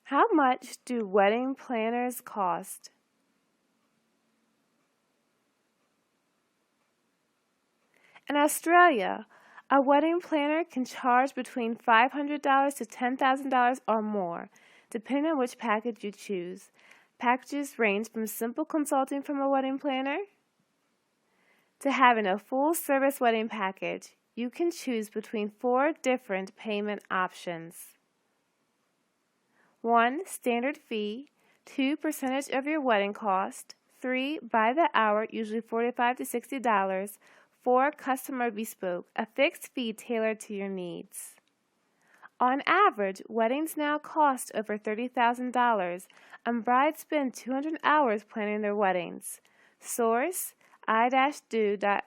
How much do wedding planners cost? In Australia, a wedding planner can charge between $500 to $10,000 or more, depending on which package you choose. Packages range from simple consulting from a wedding planner to having a full-service wedding package. You can choose between 4 different payment options. 1. Standard fee. 2. Percentage of your wedding cost. 3. By the hour, usually $45 to $60. 4. Customer bespoke, a fixed fee tailored to your needs. On average, weddings now cost over $30,000, and brides spend 200 hours planning their weddings. Source: i-do.com.au.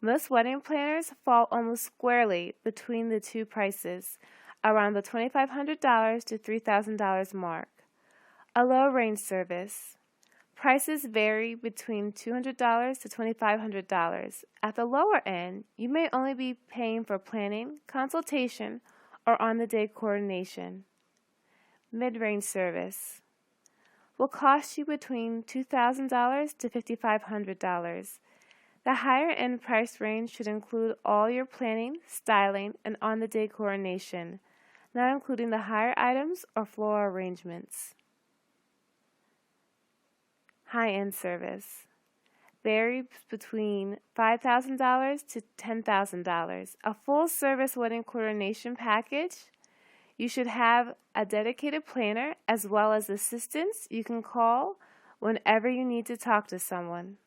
Most wedding planners fall almost squarely between the two prices, around the $2,500 to $3,000 mark. A low-range service. Prices vary between $200 to $2,500. At the lower end, you may only be paying for planning, consultation, or on-the-day coordination. Mid-range service will cost you between $2,000 to $5,500. The higher-end price range should include all your planning, styling, and on-the-day coordination, not including the higher items or floral arrangements. High-end service varies between $5,000 to $10,000. A full-service wedding coordination package. You should have a dedicated planner as well as assistants you can call whenever you need to talk to someone.